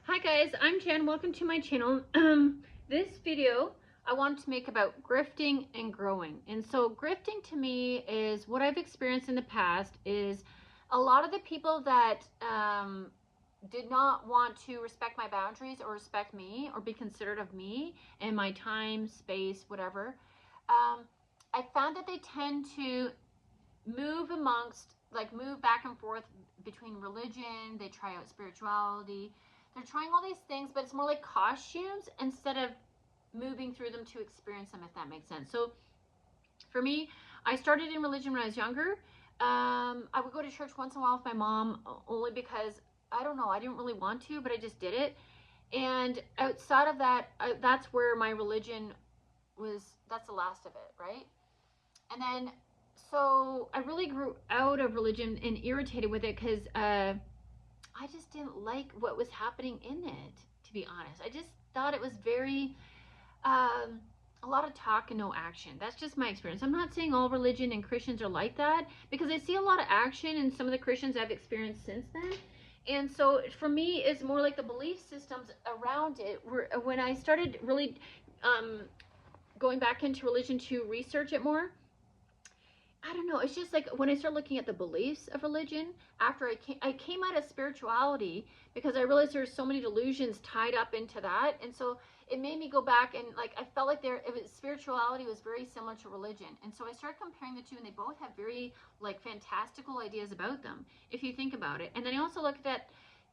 Hi guys, I'm Jan. Welcome to my channel. This video I wanted to make about grifting and growing. And so grifting to me is what I've experienced in the past is a lot of the people that did not want to respect my boundaries or respect me or be considerate of me and my time, space, whatever. I found that they tend to move move back and forth between religion. They try out spirituality. They're trying all these things, but it's more like costumes instead of moving through them to experience them, if that makes sense. So for me, I started in religion when I was younger. I would go to church once in a while with my mom, only because I don't know, I didn't really want to, but I just did it. And outside of that, that's where my religion was. That's the last of it, right? And then so I really grew out of religion and irritated with it because I just didn't like what was happening in it, to be honest. I just thought it was very, a lot of talk and no action. That's just my experience. I'm not saying all religion and Christians are like that, because I see a lot of action in some of the Christians I've experienced since then. And so for me, it's more like the belief systems around it. When I started really going back into religion to research it more, I don't know. It's just like when I started looking at the beliefs of religion, after I came out of spirituality because I realized there's so many delusions tied up into that. And so it made me go back and like, I felt like spirituality was very similar to religion. And so I started comparing the two, and they both have very like fantastical ideas about them, if you think about it. And then I also looked at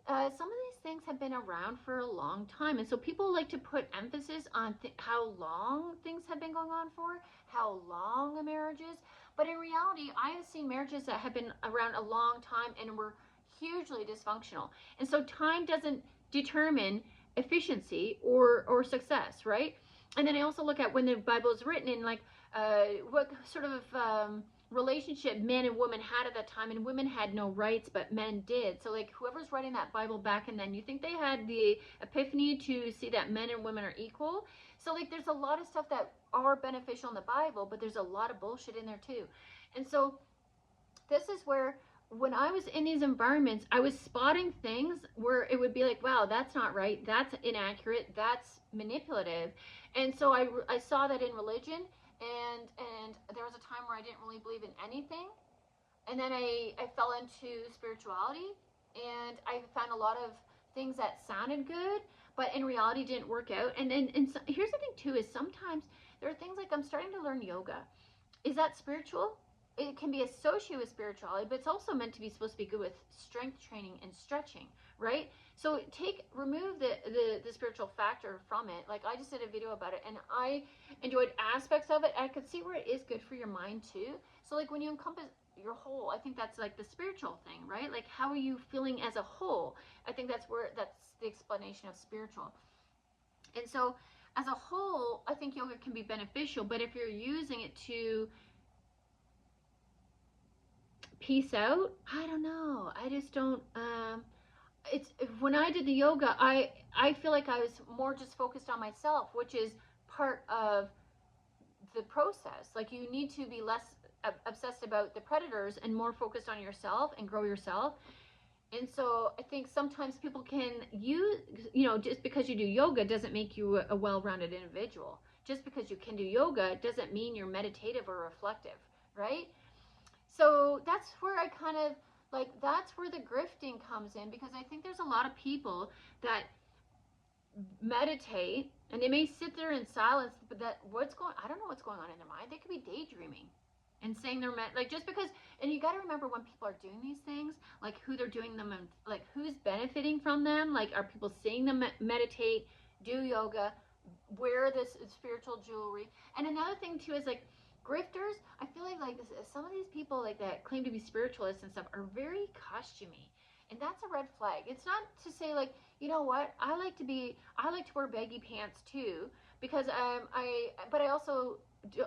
some of these things have been around for a long time. And so people like to put emphasis on how long things have been going on for, how long a marriage is. But in reality, I have seen marriages that have been around a long time and were hugely dysfunctional. And so time doesn't determine efficiency or success, right? And then I also look at when the Bible is written and like what sort of relationship men and women had at that time, and women had no rights but men did. So like whoever's writing that Bible back and then, you think they had the epiphany to see that men and women are equal? So like there's a lot of stuff that are beneficial in the Bible, but there's a lot of bullshit in there too. And so this is where when I was in these environments, I was spotting things where it would be like, wow, that's not right, that's inaccurate, that's manipulative. And so I saw that in religion, and there was a time where I didn't really believe in anything. And then I fell into spirituality, and I found a lot of things that sounded good, but in reality didn't work out. And so, here's the thing too, is sometimes there are things like I'm starting to learn yoga. Is that spiritual? It can be associated with spirituality, but it's also meant to be supposed to be good with strength training and stretching, right? So remove the spiritual factor from it. Like I just did a video about it, and I enjoyed aspects of it. I could see where it is good for your mind too. So like when you encompass your whole, I think that's like the spiritual thing, right? Like how are you feeling as a whole? I think that's the explanation of spiritual. And so as a whole, I think yoga can be beneficial, but if you're using it to peace out, I don't know. I just don't it's when I did the yoga, I feel like I was more just focused on myself, which is part of the process. Like you need to be less obsessed about the predators and more focused on yourself and grow yourself. And so I think sometimes people can use, just because you do yoga doesn't make you a well-rounded individual. Just because you can do yoga doesn't mean you're meditative or reflective, right? So that's where I kind of like, that's where the grifting comes in, because I think there's a lot of people that meditate and they may sit there in silence, but I don't know what's going on in their mind. They could be daydreaming and saying they're like, just because, and you got to remember when people are doing these things, like who they're doing them and like who's benefiting from them. Like, are people seeing them meditate, do yoga, wear this spiritual jewelry? And another thing too is like, grifters, I feel like some of these people like that claim to be spiritualists and stuff are very costumey, and that's a red flag. It's not to say like, you know what, I like to wear baggy pants too, because but I also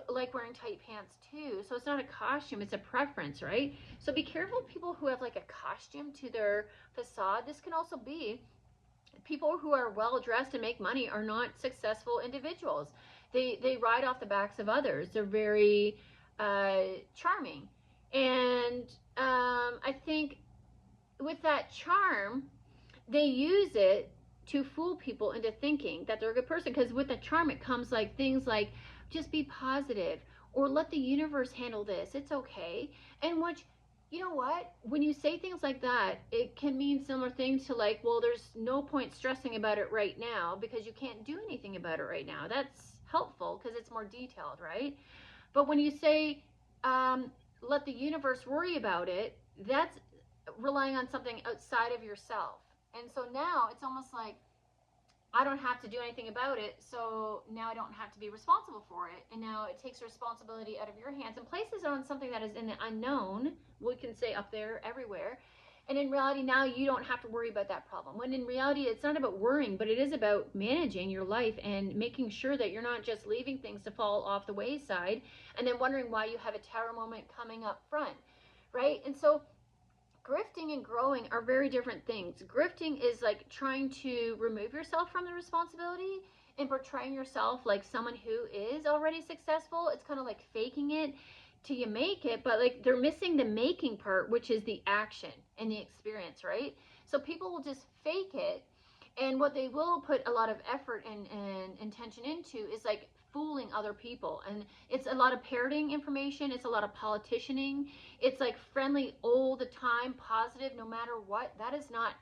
like wearing tight pants too. So it's not a costume, it's a preference, right? So be careful of people who have like a costume to their facade. This can also be people who are well dressed and make money are not successful individuals. They ride off the backs of others. They're very charming, and I think with that charm, they use it to fool people into thinking that they're a good person. Because with the charm, it comes like things like just be positive, or let the universe handle this. It's okay. And which, you know what? When you say things like that, it can mean similar things to like, well, there's no point stressing about it right now because you can't do anything about it right now. That's helpful because it's more detailed, right? But when you say, let the universe worry about it, that's relying on something outside of yourself. And so now it's almost like I don't have to do anything about it, so now I don't have to be responsible for it. And now it takes responsibility out of your hands and places it on something that is in the unknown. We can say up there, everywhere. And in reality, now you don't have to worry about that problem. When in reality, it's not about worrying, but it is about managing your life and making sure that you're not just leaving things to fall off the wayside and then wondering why you have a tower moment coming up front, right? And so grifting and growing are very different things. Grifting is like trying to remove yourself from the responsibility and portraying yourself like someone who is already successful. It's kind of like faking it till you make it, but like they're missing the making part, which is the action and the experience, right? So people will just fake it, and what they will put a lot of effort and intention into is like fooling other people. And it's a lot of parroting information, it's a lot of politicianing, it's like friendly all the time, positive no matter what. That is not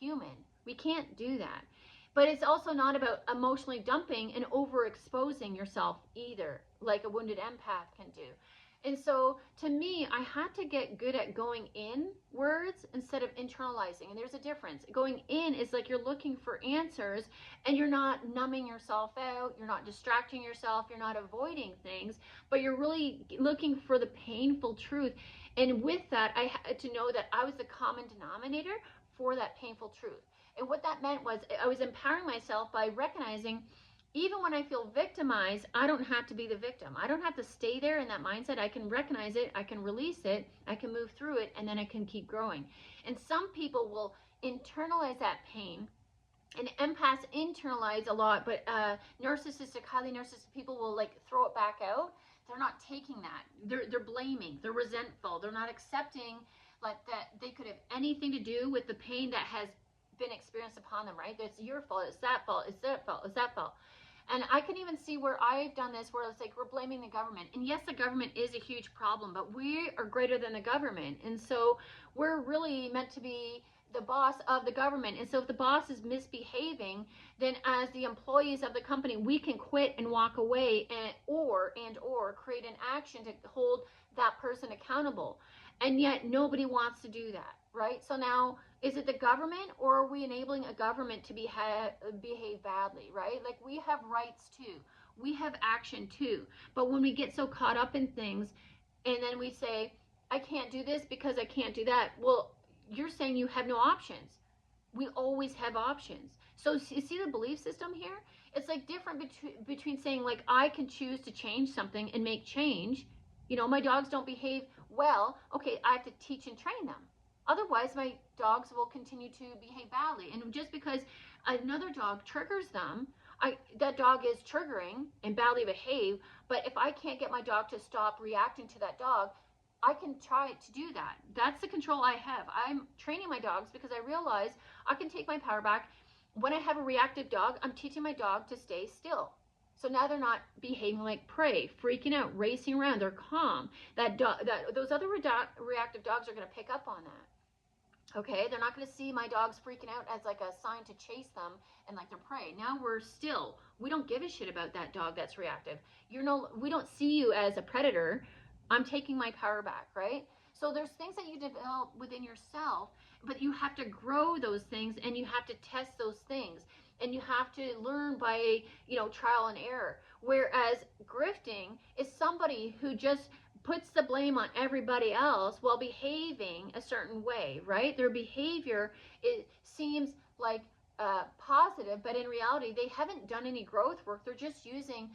human. We can't do that. But it's also not about emotionally dumping and overexposing yourself either, like a wounded empath can do. And so to me, I had to get good at going in words instead of internalizing. And there's a difference. Going in is like you're looking for answers and you're not numbing yourself out. You're not distracting yourself. You're not avoiding things, but you're really looking for the painful truth. And with that, I had to know that I was the common denominator for that painful truth. And what that meant was I was empowering myself by recognizing even when I feel victimized, I don't have to be the victim. I don't have to stay there in that mindset. I can recognize it, I can release it, I can move through it, and then I can keep growing. And some people will internalize that pain, and empaths internalize a lot, but narcissistic, highly narcissistic people will like throw it back out. They're not taking that. They're blaming, they're resentful, they're not accepting like that they could have anything to do with the pain that has been experienced upon them, right? It's your fault, it's that fault, it's that fault, it's that fault. And I can even see where I've done this, where it's like we're blaming the government. And yes, the government is a huge problem, but we are greater than the government. And so we're really meant to be the boss of the government. And so if the boss is misbehaving, then as the employees of the company, we can quit and walk away and or create an action to hold that person accountable. And yet nobody wants to do that, right? So now, is it the government, or are we enabling a government to behave badly, right? Like, we have rights too. We have action too. But when we get so caught up in things and then we say, I can't do this because I can't do that, well, you're saying you have no options. We always have options. So you see the belief system here? It's like different between saying like I can choose to change something and make change. You know, my dogs don't behave well. Okay, I have to teach and train them. Otherwise, my dogs will continue to behave badly. And just because another dog triggers them, that dog is triggering and badly behave. But if I can't get my dog to stop reacting to that dog, I can try to do that. That's the control I have. I'm training my dogs because I realize I can take my power back. When I have a reactive dog, I'm teaching my dog to stay still. So now they're not behaving like prey, freaking out, racing around. They're calm. Those other reactive dogs are going to pick up on that. Okay, they're not going to see my dogs freaking out as like a sign to chase them and like they're prey. Now we're still. We don't give a shit about that dog that's reactive. We don't see you as a predator. I'm taking my power back, right? So there's things that you develop within yourself, but you have to grow those things and you have to test those things. And you have to learn by, trial and error. Whereas grifting is somebody who just puts the blame on everybody else while behaving a certain way, right? Their behavior, it seems like positive, but in reality, they haven't done any growth work. They're just using,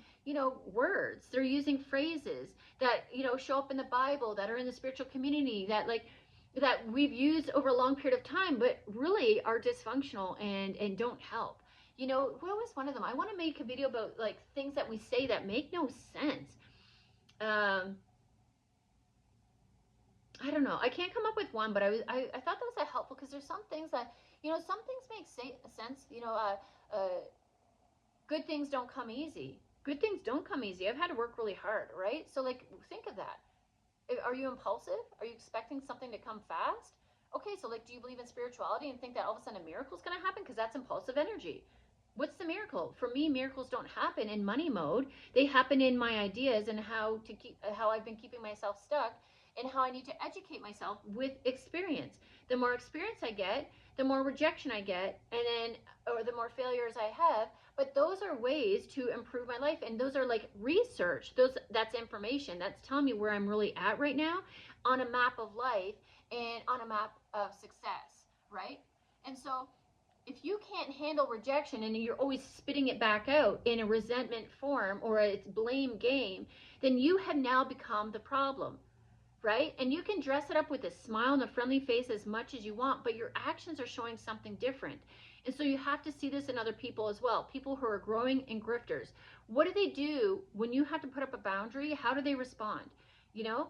words. They're using phrases that, show up in the Bible, that are in the spiritual community, that we've used over a long period of time, but really are dysfunctional and don't help. What was one of them? I want to make a video about like things that we say that make no sense. I don't know. I can't come up with one, but I thought that was helpful because there's some things that, You know, some things make sense. You know, good things don't come easy. Good things don't come easy. I've had to work really hard, right? So, like, think of that. Are you impulsive? Are you expecting something to come fast? Okay, so, like, do you believe in spirituality and think that all of a sudden a miracle is going to happen? Because that's impulsive energy. What's the miracle? For me, miracles don't happen in money mode. They happen in my ideas and how I've been keeping myself stuck, and how I need to educate myself with experience. The more experience I get, the more rejection I get, and then, or the more failures I have. But those are ways to improve my life, and those are like research. That's information. That's telling me where I'm really at right now on a map of life and on a map of success, right? And so if you can't handle rejection and you're always spitting it back out in a resentment form or a blame game, then you have now become the problem, right? And you can dress it up with a smile and a friendly face as much as you want, but your actions are showing something different. And so you have to see this in other people as well, people who are growing and grifters. What do they do when you have to put up a boundary? How do they respond? You know,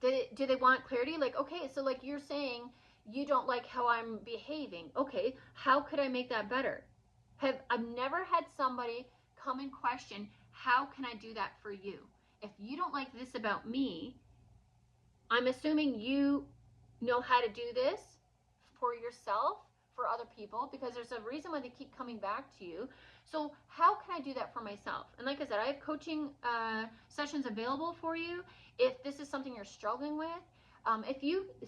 do they want clarity? Like, okay, so like you're saying you don't like how I'm behaving. Okay, how could I make that better? I've never had somebody come and question, how can I do that for you? If you don't like this about me, I'm assuming you know how to do this for yourself, for other people, because there's a reason why they keep coming back to you. So how can I do that for myself? And like I said, I have coaching sessions available for you if this is something you're struggling with.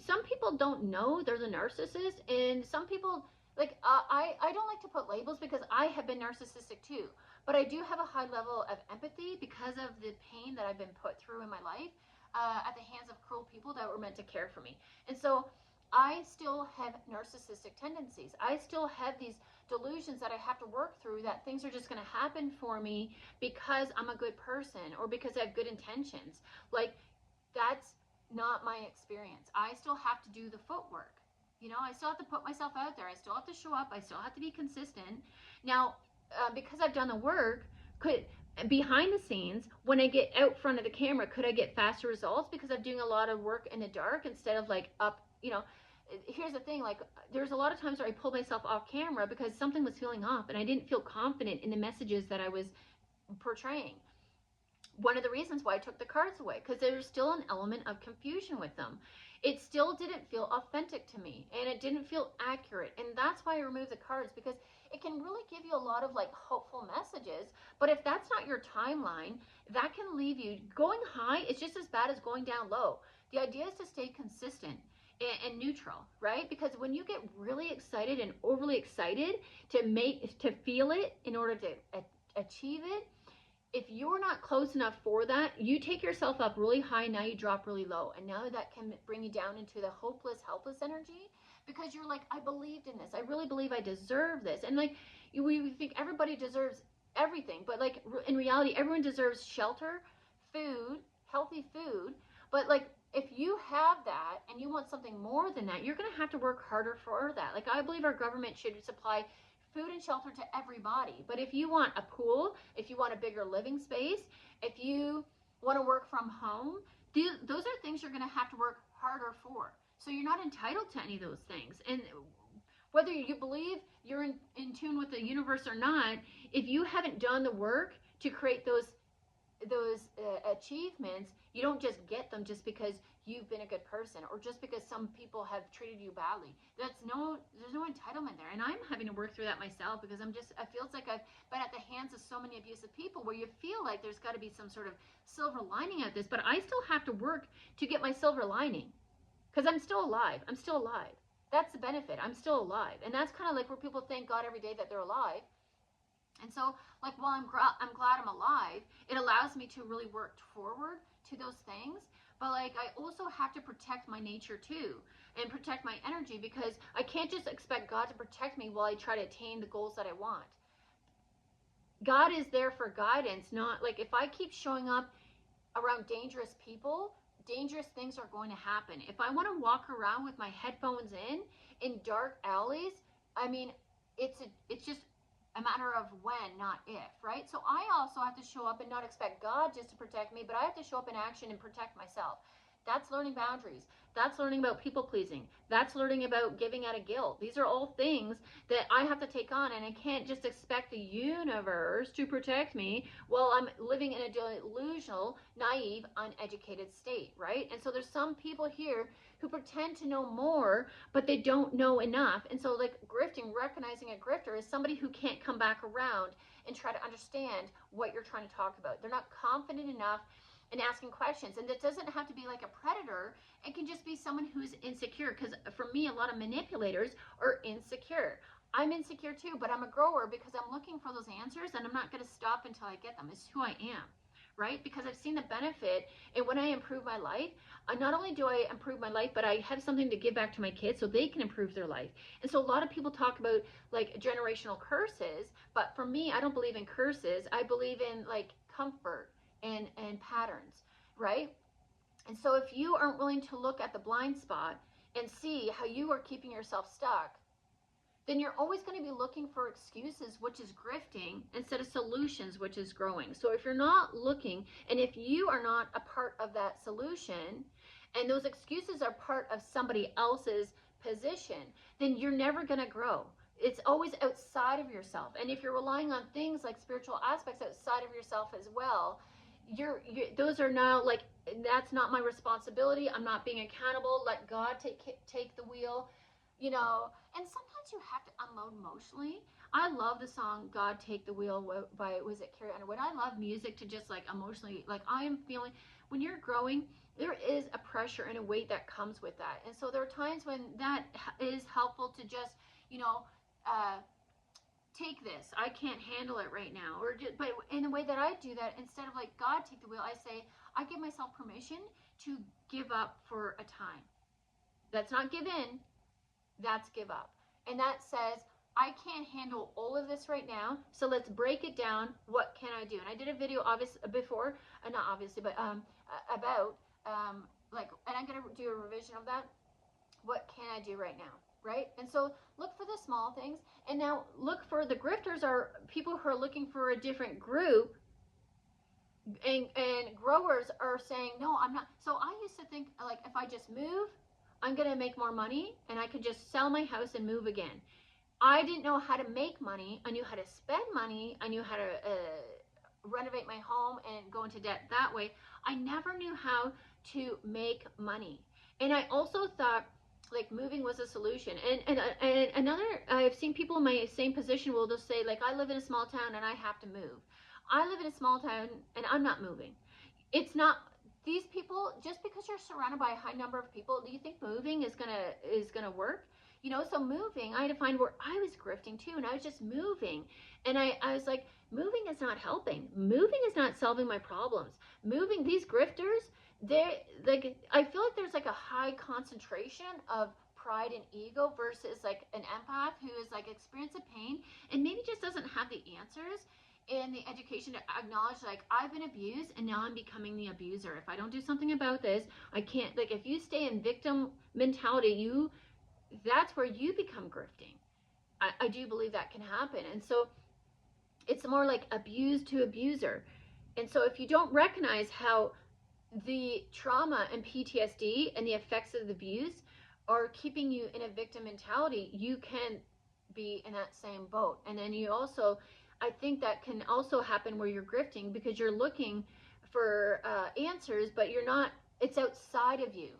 Some people don't know they're the narcissist, and some people, like, I don't like to put labels because I have been narcissistic too. But I do have a high level of empathy because of the pain that I've been put through in my life at the hands of cruel people that were meant to care for me. And so I still have narcissistic tendencies. I still have these delusions that I have to work through, that things are just going to happen for me because I'm a good person or because I have good intentions. Like, that's not my experience. I still have to do the footwork. You know, I still have to put myself out there. I still have to show up. I still have to be consistent. Now, because I've done the work, behind the scenes, when I get out front of the camera, could I get faster results because I'm doing a lot of work in the dark instead of like up, you know? Here's the thing, like, there's a lot of times where I pulled myself off camera because something was feeling off and I didn't feel confident in the messages that I was portraying. One of the reasons why I took the cards away, because there's still an element of confusion with them. It still didn't feel authentic to me, and it didn't feel accurate, and that's why I removed the cards, because it can really give you a lot of like hopeful messages, but if that's not your timeline, that can leave you going high. It's just as bad as going down low. The idea is to stay consistent and neutral, right? Because when you get really excited and overly excited to feel it in order to achieve it, if you're not close enough for that, you take yourself up really high, now you drop really low, and now that can bring you down into the hopeless, helpless energy, because you're like, I believed in this, I really believe I deserve this. And like, we think everybody deserves everything, but like in reality, everyone deserves shelter, food, healthy food. But like, if you have that and you want something more than that, you're going to have to work harder for that. Like, I believe our government should supply food and shelter to everybody. But if you want a pool, if you want a bigger living space, if you want to work from home, those are things you're going to have to work harder for. So you're not entitled to any of those things. And whether you believe you're in tune with the universe or not, if you haven't done the work to create those achievements, you don't just get them just because you've been a good person or just because some people have treated you badly. There's no entitlement there. And I'm having to work through that myself because it feels like I've been at the hands of so many abusive people where you feel like there's got to be some sort of silver lining at this, but I still have to work to get my silver lining because I'm still alive. I'm still alive. That's the benefit. I'm still alive. And that's kind of like where people thank God every day that they're alive. And so, like, while I'm glad I'm alive, it allows me to really work forward to those things. But, like, I also have to protect my nature, too, and protect my energy, because I can't just expect God to protect me while I try to attain the goals that I want. God is there for guidance, not, like, if I keep showing up around dangerous people, dangerous things are going to happen. If I want to walk around with my headphones in dark alleys, I mean, it's just a matter of when, not if, right? So I also have to show up and not expect God just to protect me, but I have to show up in action and protect myself. That's learning boundaries. That's learning about people pleasing. That's learning about giving out of guilt. These are all things that I have to take on, and I can't just expect the universe to protect me while I'm living in a delusional, naive, uneducated state, right? And so there's some people here who pretend to know more, but they don't know enough. And so, like, grifting, recognizing a grifter is somebody who can't come back around and try to understand what you're trying to talk about. They're not confident enough in asking questions. And it doesn't have to be like a predator. It can just be someone who's insecure. Because for me, a lot of manipulators are insecure. I'm insecure too, but I'm a grower because I'm looking for those answers, and I'm not going to stop until I get them. It's who I am, right? Because I've seen the benefit. And when I improve my life, not only do I improve my life, but I have something to give back to my kids so they can improve their life. And so a lot of people talk about like generational curses, but for me, I don't believe in curses. I believe in like comfort and patterns, right? And so if you aren't willing to look at the blind spot and see how you are keeping yourself stuck, then you're always going to be looking for excuses, which is grifting, instead of solutions, which is growing. So if you're not looking, and if you are not a part of that solution, and those excuses are part of somebody else's position, then you're never going to grow. It's always outside of yourself. And if you're relying on things like spiritual aspects outside of yourself as well, those are now like, that's not my responsibility. I'm not being accountable. Let God take the wheel, you know. And sometimes you have to unload emotionally. I love the song God Take the Wheel by, was it Carrie Underwood? I love music to just like emotionally, like I am feeling, when you're growing, there is a pressure and a weight that comes with that. And so there are times when that is helpful to just, you know, take this. I can't handle it right now. Or just, but in the way that I do that, instead of like God take the wheel, I say I give myself permission to give up for a time. That's not give in. That's give up. And that says I can't handle all of this right now. So let's break it down. What can I do? And I did a video before, not obviously, but about like, and I'm gonna do a revision of that. What can I do right now? Right? And so look for the small things. And now look for the grifters are people who are looking for a different group. And growers are saying, no, I'm not. So I used to think like, if I just move, I'm going to make more money and I could just sell my house and move again. I didn't know how to make money. I knew how to spend money. I knew how to renovate my home and go into debt that way. I never knew how to make money. And I also thought like moving was a solution. And another, I've seen people in my same position will just say like, I live in a small town and I have to move. I live in a small town and I'm not moving. It's not, these people, just because you're surrounded by a high number of people, do you think moving is gonna work? You know, so moving, I had to find where I was grifting too, and I was just moving. And I was like, moving is not helping. Moving is not solving my problems. Moving, these grifters, they're like, I feel like there's like a high concentration of pride and ego versus like an empath who is like experiencing pain and maybe just doesn't have the answers and the education to acknowledge like, I've been abused and now I'm becoming the abuser. If I don't do something about this, I can't, like, if you stay in victim mentality, that's where you become grifting. I do believe that can happen. And so it's more like abused to abuser. And so if you don't recognize how the trauma and PTSD and the effects of the abuse are keeping you in a victim mentality, you can be in that same boat. And then you also, I think that can also happen where you're grifting because you're looking for answers, but you're not, it's outside of you,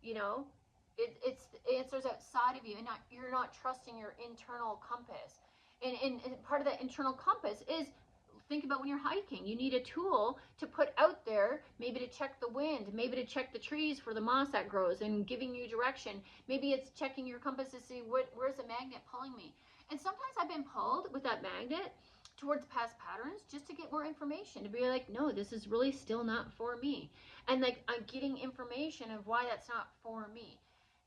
you know? It's answers outside of you, and you're not trusting your internal compass. And part of that internal compass is, think about when you're hiking. You need a tool to put out there, maybe to check the wind, maybe to check the trees for the moss that grows and giving you direction. Maybe it's checking your compass to see where's the magnet pulling me. And sometimes I've been pulled with that magnet towards past patterns just to get more information, to be like, no, this is really still not for me. And like, I'm getting information of why that's not for me.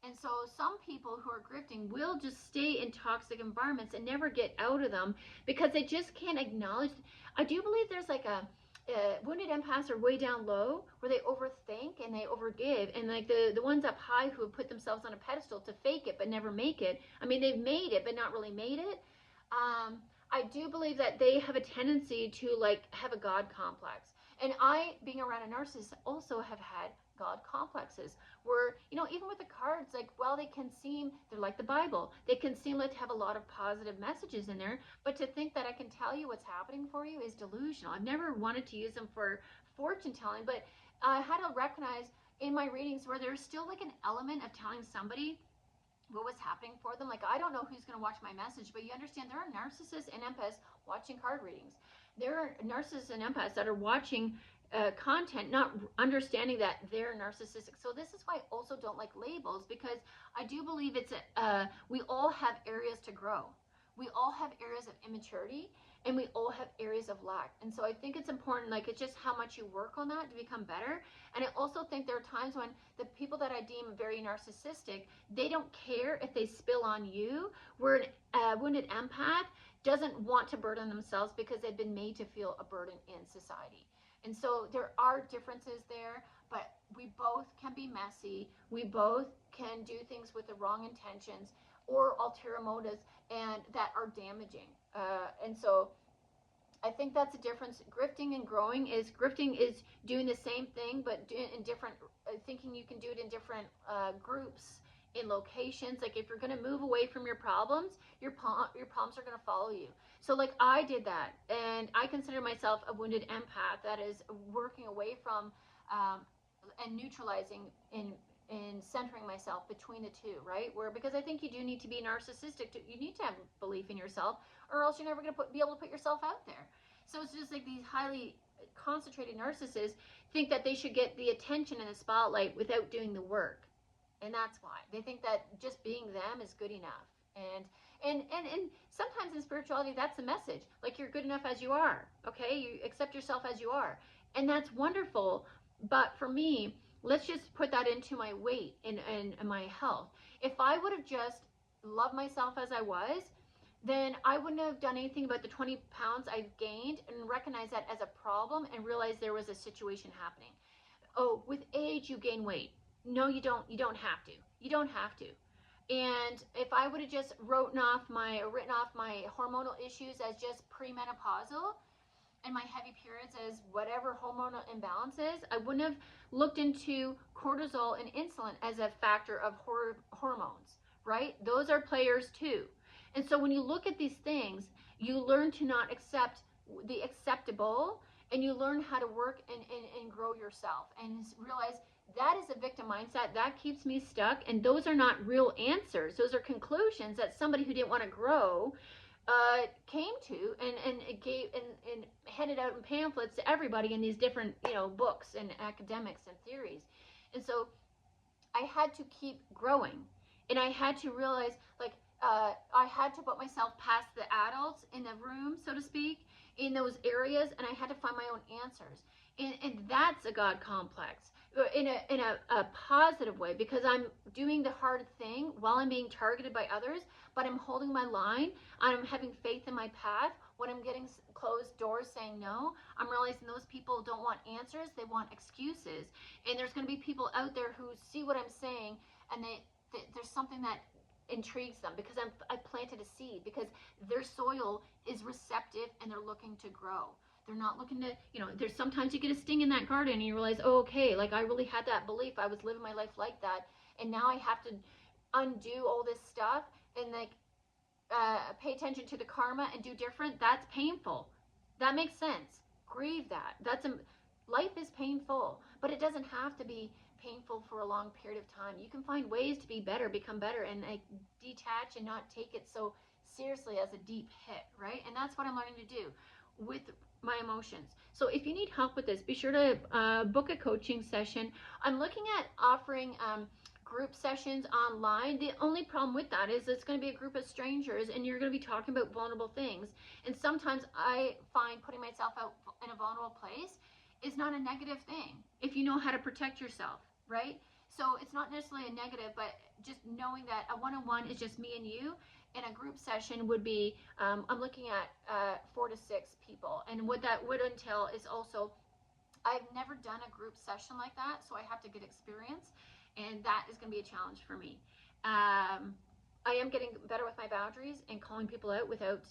And so some people who are grifting will just stay in toxic environments and never get out of them because they just can't acknowledge. I do believe there's like a wounded empaths are way down low where they overthink and they overgive. And like the ones up high who have put themselves on a pedestal to fake it but never make it. I mean, they've made it but not really made it. I do believe that they have a tendency to like have a God complex. And I, being around a narcissist, also have had God complexes, where, you know, even with the cards, like, while they can seem, they're like the Bible, they can seem like to have a lot of positive messages in there, but to think that I can tell you what's happening for you is delusional. I've never wanted to use them for fortune telling, but I had to recognize in my readings where there's still like an element of telling somebody what was happening for them. Like, I don't know who's going to watch my message, but you understand there are narcissists and empaths watching card readings. There are narcissists and empaths that are watching content, not understanding that they're narcissistic. So this is why I also don't like labels, because I do believe it's we all have areas to grow. We all have areas of immaturity, and we all have areas of lack. And so I think it's important, like, it's just how much you work on that to become better. And I also think there are times when the people that I deem very narcissistic, they don't care if they spill on you, where a wounded empath doesn't want to burden themselves because they've been made to feel a burden in society. And so there are differences there, but we both can be messy. We both can do things with the wrong intentions or ulterior motives, and that are damaging. And so I think that's a difference. Grifting and growing is doing the same thing, but in different, thinking you can do it in different groups, in locations. Like, if you're going to move away from your problems, your problems are going to follow you. So like, I did that, and I consider myself a wounded empath that is working away from and neutralizing in centering myself between the two, right? Where, because I think you do need to be narcissistic, you need to have belief in yourself, or else you're never going to be able to put yourself out there. So it's just like these highly concentrated narcissists think that they should get the attention and the spotlight without doing the work. And that's why they think that just being them is good enough. And sometimes in spirituality, that's the message. Like, you're good enough as you are. Okay, you accept yourself as you are, and that's wonderful. But for me, let's just put that into my weight and my health. If I would have just loved myself as I was, then I wouldn't have done anything about the 20 pounds I've gained, and recognized that as a problem and realized there was a situation happening. Oh, with age, you gain weight. No, you don't. You don't have to. You don't have to. And if I would have just written off my hormonal issues as just premenopausal, and my heavy periods as whatever hormonal imbalances, I wouldn't have looked into cortisol and insulin as a factor of hormones, right? Those are players too. And so when you look at these things, you learn to not accept the acceptable, and you learn how to work and grow yourself, and realize that is a victim mindset that keeps me stuck, and those are not real answers. Those are conclusions that somebody who didn't want to grow came to, and it gave and handed out in pamphlets to everybody in these different, you know, books and academics and theories. And so I had to keep growing, and I had to realize, like, I had to put myself past the adults in the room, so to speak, in those areas, and I had to find my own answers. And that's a God complex in a positive way, because I'm doing the hard thing while I'm being targeted by others, but I'm holding my line. I'm having faith in my path. When I'm getting closed doors saying no, I'm realizing those people don't want answers, they want excuses. And there's going to be people out there who see what I'm saying, and there's something that intrigues them, because I planted a seed, because their soil is receptive and they're looking to grow. They're not looking to, you know, there's sometimes you get a sting in that garden and you realize, oh, okay, like, I really had that belief, I was living my life like that, and now I have to undo all this stuff and, like, pay attention to the karma and do different. That's painful. That makes sense. Grieve that. Life is painful, but it doesn't have to be painful for a long period of time. You can find ways to be better, become better, and, like, detach and not take it so seriously as a deep hit, right? And that's what I'm learning to do with my emotions. So if you need help with this, be sure to book a coaching session. I'm looking at offering group sessions online. The only problem with that is it's going to be a group of strangers, and you're going to be talking about vulnerable things. And sometimes I find putting myself out in a vulnerable place is not a negative thing if you know how to protect yourself, right? So it's not necessarily a negative, but just knowing that a one-on-one is just me and you, and a group session would be, I'm looking at 4 to 6 people. And what that would entail is also, I've never done a group session like that, so I have to get experience, and that is going to be a challenge for me. I am getting better with my boundaries and calling people out without,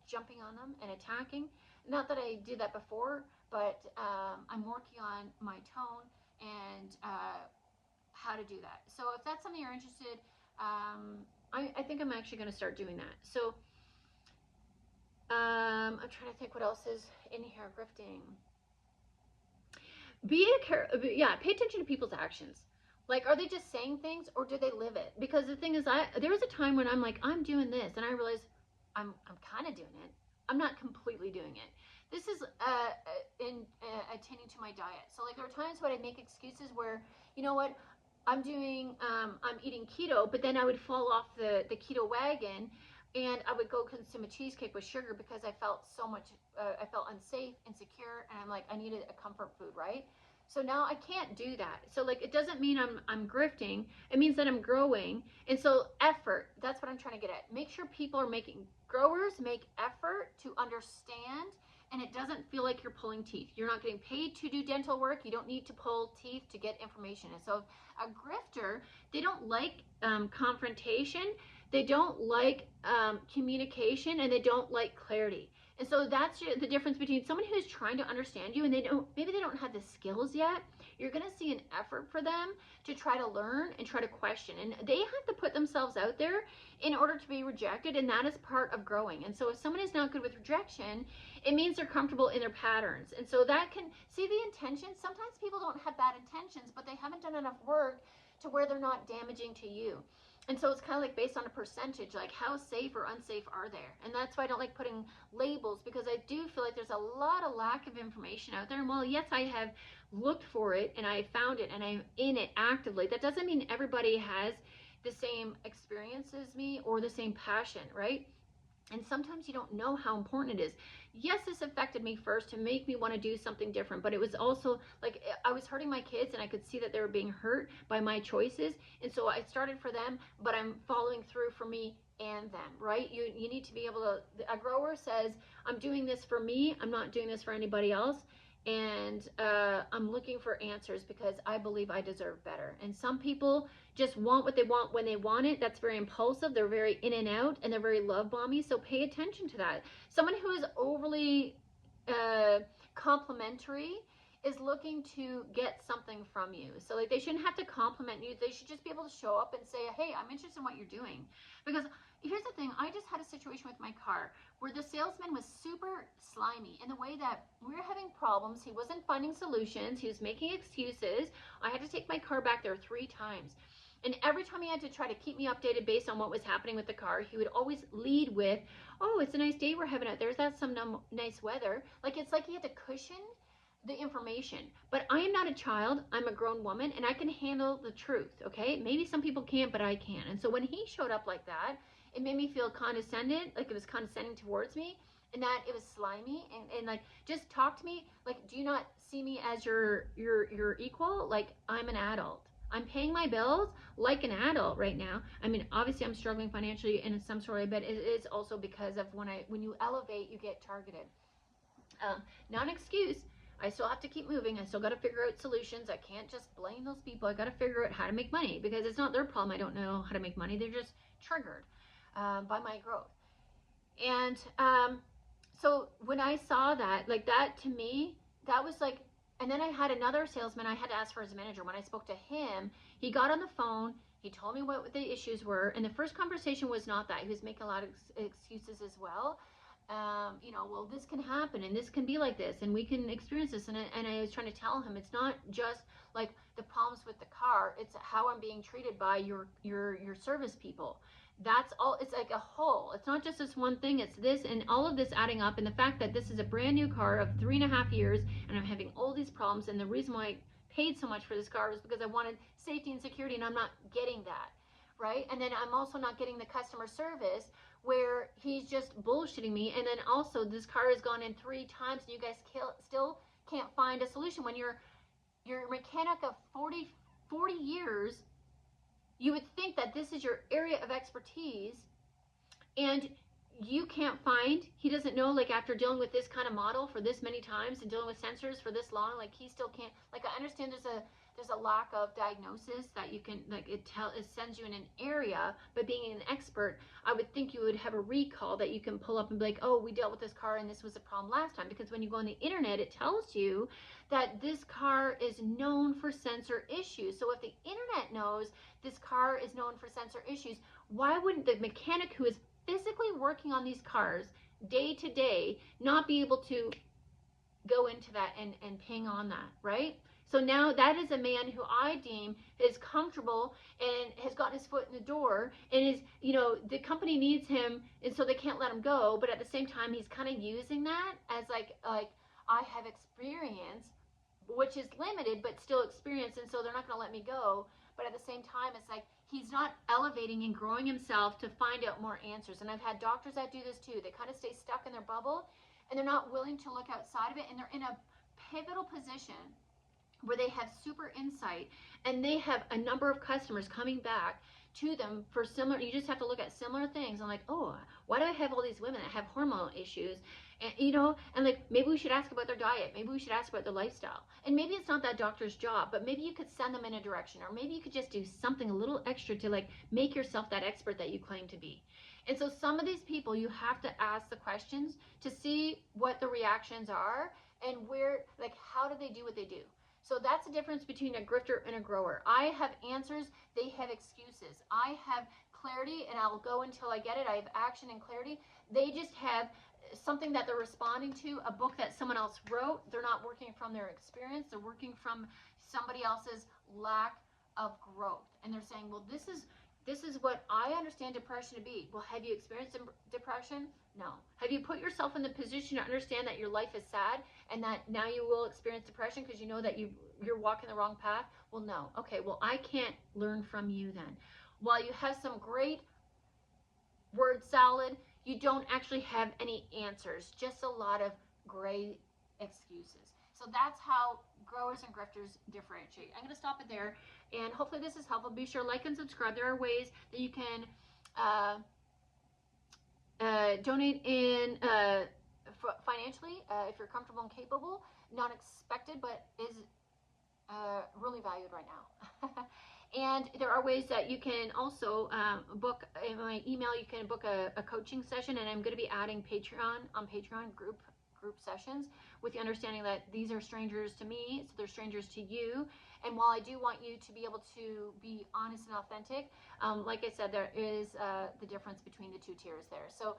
jumping on them and attacking. Not that I did that before, but I'm working on my tone, and how to do that. So if that's something you're interested, I think I'm actually going to start doing that. So I'm trying to think what else is in here. Grifting. Pay attention to people's actions. Like, are they just saying things or do they live it? Because the thing is, there was a time when I'm like, I'm doing this, and I realize I'm kind of doing it. I'm not completely doing it. This is in attending to my diet. So like, there are times when I make excuses where, you know what, I'm eating keto, but then I would fall off the keto wagon, and I would go consume a cheesecake with sugar because I felt so much, I felt unsafe, insecure, and I'm like, I needed a comfort food, right? So now I can't do that. So like, it doesn't mean I'm grifting. It means that I'm growing. And so effort, that's what I'm trying to get at. Make sure people are growers make effort to understand, and it doesn't feel like you're pulling teeth. You're not getting paid to do dental work. You don't need to pull teeth to get information. And so a grifter, they don't like confrontation. They don't like communication, and they don't like clarity. And so that's the difference between someone who's trying to understand you and maybe they don't have the skills yet. You're going to see an effort for them to try to learn and try to question. And they have to put themselves out there in order to be rejected, and that is part of growing. And so if someone is not good with rejection, it means they're comfortable in their patterns. And so that can see the intentions. Sometimes people don't have bad intentions, but they haven't done enough work to where they're not damaging to you. And so it's kind of like based on a percentage, like how safe or unsafe are there? And that's why I don't like putting labels, because I do feel like there's a lot of lack of information out there. And while yes, I have looked for it and I found it and I'm in it actively, that doesn't mean everybody has the same experience as me or the same passion, right? And sometimes you don't know how important it is. Yes, this affected me first to make me want to do something different, but it was also like I was hurting my kids and I could see that they were being hurt by my choices. And so I started for them, but I'm following through for me and them, right? You need to be able to, a grower says, I'm doing this for me, I'm not doing this for anybody else. And I'm looking for answers because I believe I deserve better. And some people just want what they want when they want it. That's very impulsive. They're very in and out, and they're very love bomby. So pay attention to that. Someone who is overly complimentary is looking to get something from you. So like, they shouldn't have to compliment you. They should just be able to show up and say, hey, I'm interested in what you're doing. Because here's the thing, I just had a situation with my car where the salesman was super slimy in the way that we were having problems. He wasn't finding solutions. He was making excuses. I had to take my car back there 3 times. And every time he had to try to keep me updated based on what was happening with the car, he would always lead with, oh, it's a nice day we're having out there. That's some nice weather. Like, it's like he had to cushion the information. But I am not a child. I'm a grown woman, and I can handle the truth, okay? Maybe some people can't, but I can. And so when he showed up like that, it made me feel condescended, like it was condescending towards me, and that it was slimy, and like, just talk to me like, do you not see me as your equal? Like, I'm an adult. I'm paying my bills like an adult right now. I mean, obviously I'm struggling financially in some sort of way, but it is also because of when you elevate, you get targeted. Not an excuse. I still have to keep moving. I still got to figure out solutions. I can't just blame those people. I got to figure out how to make money, because it's not their problem. I don't know how to make money. They're just triggered by my growth. And so when I saw that, like, that to me, that was like, and then I had another salesman I had to ask for his manager. When I spoke to him, he got on the phone. He told me what the issues were. And the first conversation was not that. He was making a lot of excuses as well. Well, this can happen and this can be like this and we can experience this. And I was trying to tell him it's not just like the problems with the car. It's how I'm being treated by your service people. That's all. It's like a whole. It's not just this one thing. It's this and all of this adding up. And the fact that this is a brand new car of 3.5 years and I'm having all these problems. And the reason why I paid so much for this car was because I wanted safety and security, and I'm not getting that. Right? And then I'm also not getting the customer service where he's just bullshitting me. And then also this car has gone in 3 times and you guys still can't find a solution. When you're a mechanic of 40 years, you would think that this is your area of expertise, and you can't find, he doesn't know, like, after dealing with this kind of model for this many times and dealing with sensors for this long, like, he still can't, like, I understand there's a lack of diagnosis that you can, like, it sends you in an area, but being an expert, I would think you would have a recall that you can pull up and be like, oh, we dealt with this car and this was a problem last time. Because when you go on the internet, it tells you that this car is known for sensor issues. So if the internet knows this car is known for sensor issues, why wouldn't the mechanic who is physically working on these cars day to day not be able to go into that and ping on that, right? So now that is a man who I deem is comfortable and has gotten his foot in the door and is, you know, the company needs him and so they can't let him go. But at the same time, he's kind of using that as like I have experience, which is limited, but still experience. And so they're not going to let me go. But at the same time, it's like he's not elevating and growing himself to find out more answers. And I've had doctors that do this too. They kind of stay stuck in their bubble and they're not willing to look outside of it. And they're in a pivotal position where they have super insight and they have a number of customers coming back to them for similar, you just have to look at similar things. I'm like, oh, why do I have all these women that have hormone issues? And, you know, and like, maybe we should ask about their diet. Maybe we should ask about their lifestyle. And maybe it's not that doctor's job, but maybe you could send them in a direction, or maybe you could just do something a little extra to like make yourself that expert that you claim to be. And so some of these people, you have to ask the questions to see what the reactions are and where, like, how do they do what they do? So that's the difference between a grifter and a grower. I have answers, they have excuses. I have clarity and I'll go until I get it. I have action and clarity. They just have something that they're responding to, a book that someone else wrote. They're not working from their experience. They're working from somebody else's lack of growth. And they're saying, well, this is what I understand depression to be. Well, have you experienced depression? No. Have you put yourself in the position to understand that your life is sad and that now you will experience depression because you know that you're walking the wrong path? Well, no. Okay, well, I can't learn from you then. While you have some great word salad, you don't actually have any answers, just a lot of gray excuses. So that's how growers and grifters differentiate. I'm going to stop it there, and hopefully this is helpful. Be sure to like and subscribe. There are ways that you can donate in financially if you're comfortable and capable. Not expected, but is really valued right now. And there are ways that you can also book, in my email, you can book a coaching session, and I'm going to be adding Patreon group sessions with the understanding that these are strangers to me, so they're strangers to you. And while I do want you to be able to be honest and authentic, like I said, there is the difference between the two tiers there. So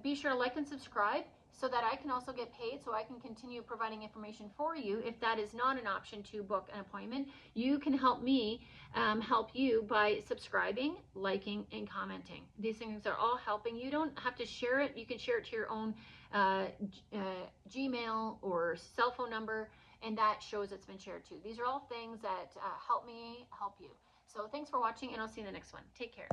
be sure to like and subscribe so that I can also get paid, so I can continue providing information for you. If that is not an option to book an appointment, you can help me help you by subscribing, liking, and commenting. These things are all helping. You don't have to share it. You can share it to your own Gmail or cell phone number, and that shows it's been shared too. These are all things that help me help you. So thanks for watching, and I'll see you in the next one. Take care.